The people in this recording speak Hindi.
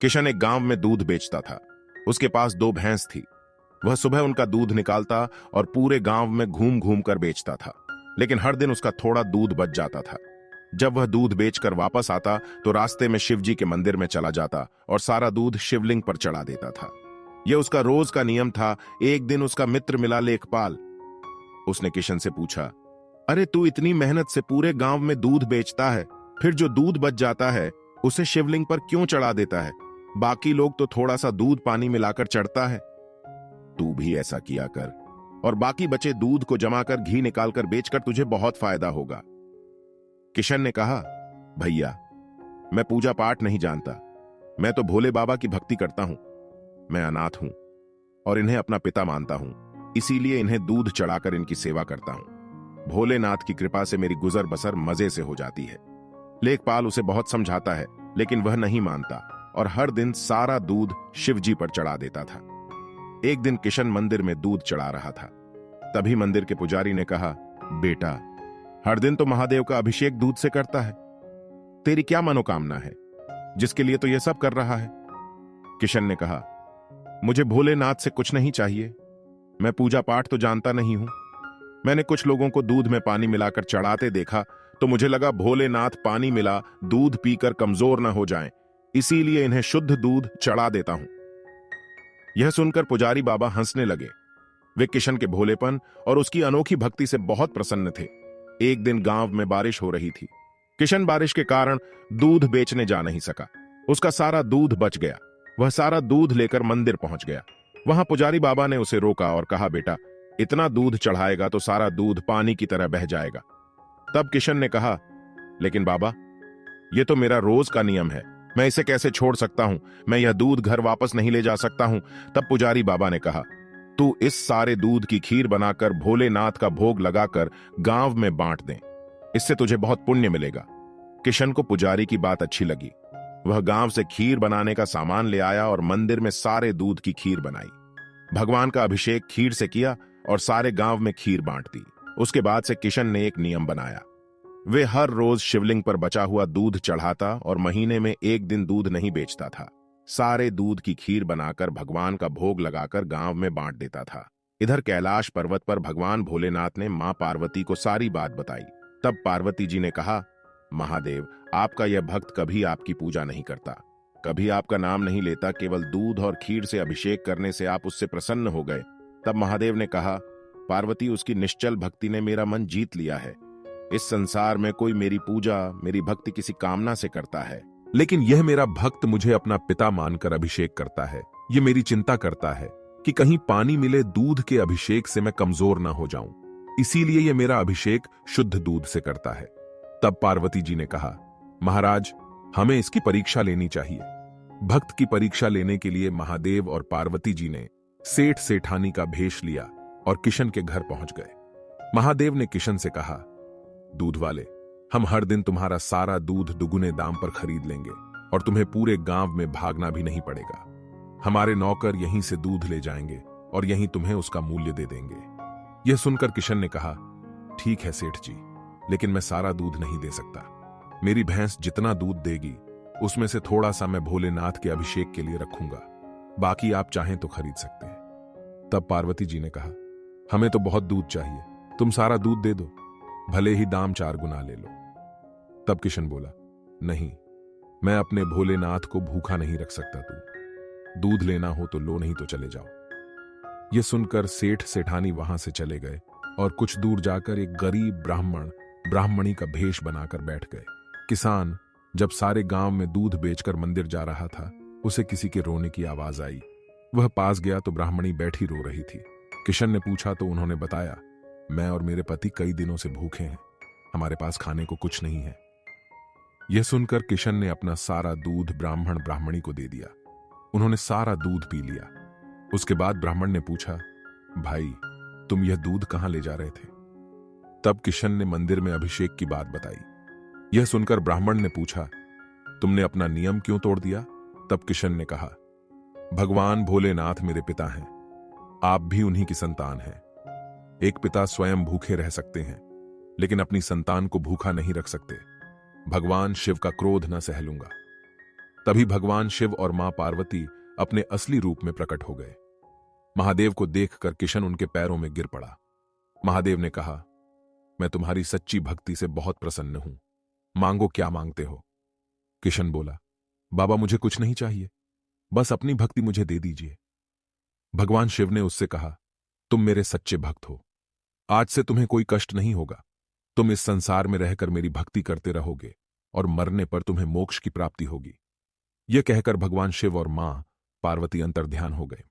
किशन एक गांव में दूध बेचता था। उसके पास 2 भैंस थी। वह सुबह उनका दूध निकालता और पूरे गांव में घूम घूम कर बेचता था। लेकिन हर दिन उसका थोड़ा दूध बच जाता था। जब वह दूध बेचकर वापस आता तो रास्ते में शिवजी के मंदिर में चला जाता और सारा दूध शिवलिंग पर चढ़ा देता था। यह उसका रोज का नियम था। एक दिन उसका मित्र मिला लेखपाल। उसने किशन से पूछा, अरे तू इतनी मेहनत से पूरे गांव में दूध बेचता है, फिर जो दूध बच जाता है उसे शिवलिंग पर क्यों चढ़ा देता है? बाकी लोग तो थोड़ा सा दूध पानी मिलाकर चढ़ता है। तू भी ऐसा किया कर और बाकी बचे दूध को जमा कर घी निकालकर बेचकर तुझे बहुत फायदा होगा। किशन ने कहा, भैया मैं पूजा पाठ नहीं जानता। मैं तो भोले बाबा की भक्ति करता हूं। मैं अनाथ हूं और इन्हें अपना पिता मानता हूं, इसीलिए इन्हें दूध चढ़ाकर इनकी सेवा करता हूं। भोलेनाथ की कृपा से मेरी गुजर बसर मजे से हो जाती है। लेखपाल उसे बहुत समझाता है, लेकिन वह नहीं मानता और हर दिन सारा दूध शिवजी पर चढ़ा देता था। एक दिन किशन मंदिर में दूध चढ़ा रहा था। तभी मंदिर के पुजारी ने कहा, बेटा हर दिन तो महादेव का अभिषेक दूध से करता है। तेरी क्या मनोकामना है जिसके लिए तो यह सब कर रहा है? किशन ने कहा, मुझे भोलेनाथ से कुछ नहीं चाहिए। मैं पूजा पाठ तो जानता नहीं हूं। मैंने कुछ लोगों को दूध में पानी मिलाकर चढ़ाते देखा तो मुझे लगा भोलेनाथ पानी मिला दूध पीकर कमजोर न हो जाएं, इसीलिए इन्हें शुद्ध दूध चढ़ा देता हूं। यह सुनकर पुजारी बाबा हंसने लगे। वे किशन के भोलेपन और उसकी अनोखी भक्ति से बहुत प्रसन्न थे। एक दिन गांव में बारिश हो रही थी। किशन बारिश के कारण दूध बेचने जा नहीं सका। उसका सारा दूध बच गया। वह सारा दूध लेकर मंदिर पहुंच गया। वहां पुजारी बाबा ने उसे रोका और कहा, बेटा इतना दूध चढ़ाएगा तो सारा दूध पानी की तरह बह जाएगा। तब किशन ने कहा, लेकिन बाबा यह तो मेरा रोज का नियम है, मैं इसे कैसे छोड़ सकता हूं? मैं यह दूध घर वापस नहीं ले जा सकता हूं। तब पुजारी बाबा ने कहा, तू इस सारे दूध की खीर बनाकर भोलेनाथ का भोग लगाकर गांव में बांट दे, इससे तुझे बहुत पुण्य मिलेगा। किशन को पुजारी की बात अच्छी लगी। वह गांव से खीर बनाने का सामान ले आया और मंदिर में सारे दूध की खीर बनाई। भगवान का अभिषेक खीर से किया और सारे गांव में खीर बांट दी। उसके बाद से किशन ने एक नियम बनाया। वे हर रोज शिवलिंग पर बचा हुआ दूध चढ़ाता और महीने में एक दिन दूध नहीं बेचता था। सारे दूध की खीर बनाकर भगवान का भोग लगाकर गांव में बांट देता था। इधर कैलाश पर्वत पर भगवान भोलेनाथ ने मां पार्वती को सारी बात बताई। तब पार्वती जी ने कहा, महादेव आपका यह भक्त कभी आपकी पूजा नहीं करता, कभी आपका नाम नहीं लेता, केवल दूध और खीर से अभिषेक करने से आप उससे प्रसन्न हो गए। तब महादेव ने कहा, पार्वती उसकी निश्चल भक्ति ने मेरा मन जीत लिया है। इस संसार में कोई मेरी पूजा मेरी भक्ति किसी कामना से करता है, लेकिन यह मेरा भक्त मुझे अपना पिता मानकर अभिषेक करता है। यह मेरी चिंता करता है कि कहीं पानी मिले दूध के अभिषेक से मैं कमजोर ना हो जाऊं, इसीलिए यह मेरा अभिषेक शुद्ध दूध से करता है। तब पार्वती जी ने कहा, महाराज हमें इसकी परीक्षा लेनी चाहिए। भक्त की परीक्षा लेने के लिए महादेव और पार्वती जी ने सेठ सेठानी का भेष लिया और किशन के घर पहुंच गए। महादेव ने किशन से कहा, दूध वाले, हम हर दिन तुम्हारा सारा दूध दुगुने दाम पर खरीद लेंगे और तुम्हें पूरे गांव में भागना भी नहीं पड़ेगा। हमारे नौकर यहीं से दूध ले जाएंगे और यहीं तुम्हें उसका मूल्य दे देंगे। यह सुनकर किशन ने कहा, ठीक है सेठ जी, लेकिन मैं सारा दूध नहीं दे सकता। मेरी भैंस जितना दूध देगी उसमें से थोड़ा सा मैं भोलेनाथ के अभिषेक के लिए रखूंगा, बाकी आप चाहें तो खरीद सकते हैं। तब पार्वती जी ने कहा, हमें तो बहुत दूध चाहिए, तुम सारा दूध दे दो, भले ही दाम 4 गुना ले लो। तब किशन बोला, नहीं, मैं अपने भोलेनाथ को भूखा नहीं रख सकता। तू दूध लेना हो तो लो, नहीं तो चले जाओ। यह सुनकर सेठ सेठानी वहां से चले गए और कुछ दूर जाकर एक गरीब ब्राह्मण ब्राह्मणी का भेष बनाकर बैठ गए। किसान जब सारे गांव में दूध बेचकर मंदिर जा रहा था, उसे किसी के रोने की आवाज आई। वह पास गया तो ब्राह्मणी बैठी रो रही थी। किशन ने पूछा तो उन्होंने बताया, मैं और मेरे पति कई दिनों से भूखे हैं, हमारे पास खाने को कुछ नहीं है। यह सुनकर किशन ने अपना सारा दूध ब्राह्मण ब्राह्मणी को दे दिया। उन्होंने सारा दूध पी लिया। उसके बाद ब्राह्मण ने पूछा, भाई तुम यह दूध कहां ले जा रहे थे? तब किशन ने मंदिर में अभिषेक की बात बताई। यह सुनकर ब्राह्मण ने पूछा, तुमने अपना नियम क्यों तोड़ दिया? तब किशन ने कहा, भगवान भोलेनाथ मेरे पिता हैं, आप भी उन्हीं की संतान हैं। एक पिता स्वयं भूखे रह सकते हैं, लेकिन अपनी संतान को भूखा नहीं रख सकते। भगवान शिव का क्रोध न सह लूंगा। तभी भगवान शिव और मां पार्वती अपने असली रूप में प्रकट हो गए। महादेव को देखकर किशन उनके पैरों में गिर पड़ा। महादेव ने कहा, मैं तुम्हारी सच्ची भक्ति से बहुत प्रसन्न हूं, मांगो क्या मांगते हो। किशन बोला, बाबा मुझे कुछ नहीं चाहिए, बस अपनी भक्ति मुझे दे दीजिए। भगवान शिव ने उससे कहा, तुम मेरे सच्चे भक्त हो, आज से तुम्हें कोई कष्ट नहीं होगा। तुम इस संसार में रहकर मेरी भक्ति करते रहोगे और मरने पर तुम्हें मोक्ष की प्राप्ति होगी। यह कहकर भगवान शिव और मां पार्वती अंतर्ध्यान हो गए।